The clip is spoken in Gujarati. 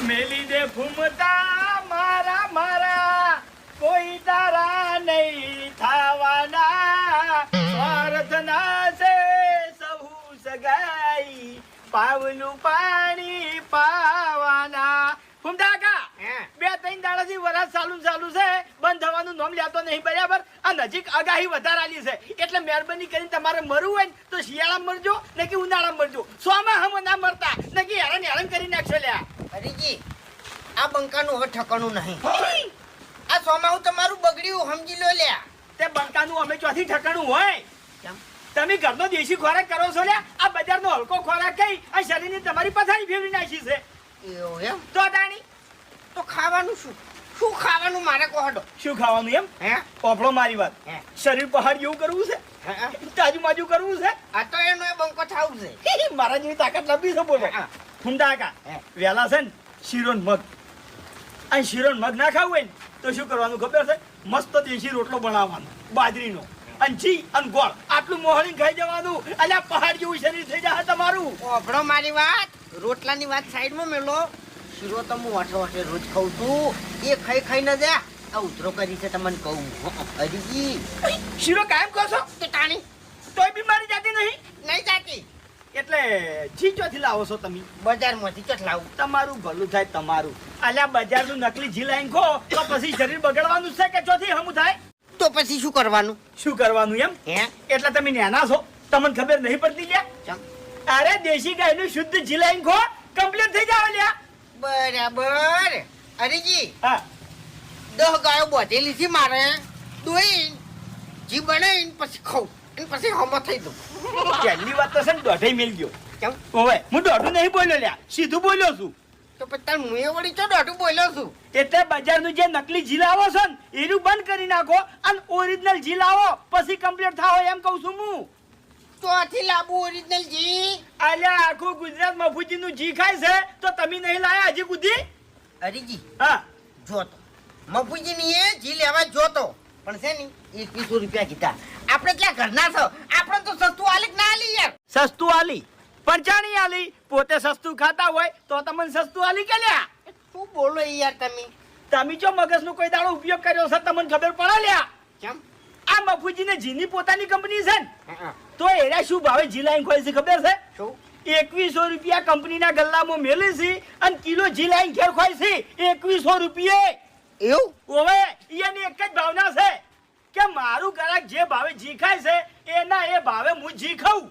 મેલી દે ફૂમતા મારા મારા કોઈ તારા નહીં થાવાના સ્વાર્થના છે સહુ સગાઈ પાવલું પાણી પાવાના ફૂમતા કા બે ત્રણ દાડાથી વરસ ચાલુ છે બંધ થવાનું નામ લેતો નહીં બરાબર આ નજીક આગાહી વધારાલી છે એટલે મહેરબાની કરીને તમારે મરવું હોય ને તો શિયાળામાં મરજો ને કે ઉનાળામાં મરજો સોમાં હમ ના મરતા ને કે હેરાન કરી નાખશો લ્યા હરીજી આ બંકાનું હવે ઠકાણું નહીં આ સોમાવું તમારું બગડ્યું સમજી લો લ્યા તે બંકાનું અમે ચોથી ઠકાણું હોય તમે ઘરનો દેશી ખોરાક કરો છો લ્યા આ બજારનો હલકો ખોરાક કઈ આ શરીરની તમારી પથારી ફેરવી નાખી છે એવું એમ તો તાણી તો ખાવાનું શું ખાવાનું મારે કોહડો શું ખાવાનું એમ હે પોપડો મારી વાત શરીર પહાડ જેવું કરવું છે તાજુમાજુ કરવું છે આ તો એનો એ બંકો થાવું છે મારા જેવી તાકાત લંબી છે બોલો ફૂમતા કા વેલા છે ને શીરો મગ આ શીરો મગ ના ખાવું હોય ને તો શું કરવાનું ખબર છે મસ્ત દેશી રોટલો બનાવવાનો બાજરીનો અને ઘી અને ગોળ આટલું મોહળી ખાઈ જવાનું અલ્યા પહાડ જેવું શરીર થઈ જાય તમારું ઓભળો મારી વાત રોટલાની વાત સાઈડમાં મેલો શીરો તો હું વાઠે રોજ ખાઉં છું એ ખાઈ ન જા આ ઉતરો કરી છે તમને કહું હરીજી શીરો કાયમ કહો છો તે ટાણી તોય બીમારી જાતી નહીં જાતી એટલે જી ચોથી લાવો છો તમે બજારમાંથી ચટ લાવું તમારું ભલું થાય તમારું અલ્યા બજારનું નકલી જી લાઈન ખો તો પછી શરીર બગડવાનું છે કે ચોથી હમું થાય તો પછી શું કરવાનું એમ એટલે તમે નાના છો તમને ખબર નહીં પડતી લ્યા અરે દેશી ગાયનું શુદ્ધ જી લાઈન ખો કમ્પ્લીટ થઈ જાવ લ્યા બરાબર હરીજી હા 10 ગાયો બોધેલી છે મારે દોઈ જી બનાવીને પછી ખાઉં અને પછી હમો થઈ દઉં પહેલી વાત તો છે ને દોઢે મિલ ગયો કેમ હવે હું દોઢું નહીં બોલ્યો લ્યા સીધું બોલ્યો છું તો પછી તાર હું એ વળી ચો દોઢું બોલ્યો છું એટલે બજારનું જે નકલી જી લાવો છો ને એનું બંધ કરી નાખો અને ઓરિજિનલ જી લાવો પછી કમ્પ્લીટ થાઓ એમ કહું છું હું ચોથી લાબુ ઓરિજિનલ જી અલ્યા આખું ગુજરાત મફુજીનું જી ખાય છે તો તમે નહીં લાયા હજી સુધી હરીજી હા જોતો મફુજી ની એ જી લેવા જોતો પણ છે ને 2100 રૂપિયા કીધા આપણે ત્યાં ઘરના છો આપણે તો સસ્તું આલી ના આલી યાર સસ્તું આલી પંચાણી આલી પોતે સસ્તું ખાતા હોય તો તમને સસ્તું આલી કે લ્યા શું બોલો યાર તમે જો મગજનો કોઈ દાડો ઉપયોગ કર્યો છે તમને ખબર પડે લ્યા કેમ આ મફુજીને જીની પોતાની કંપની છે ને તો એરા શું ભાવે જી લાઈન ખોઈ છે ખબર છે શું 2100 રૂપિયા કંપનીના ગલ્લામાં મેલી છે અને કિલો જી લાઈન ખેર ખોઈ છે 2100 રૂપિયે એવું ઓવે એની એક જ ભાવના છે કે મારું ગ્રાહક જે ભાવે જી ખાય છે એના એ ભાવે હું જી ખાઉં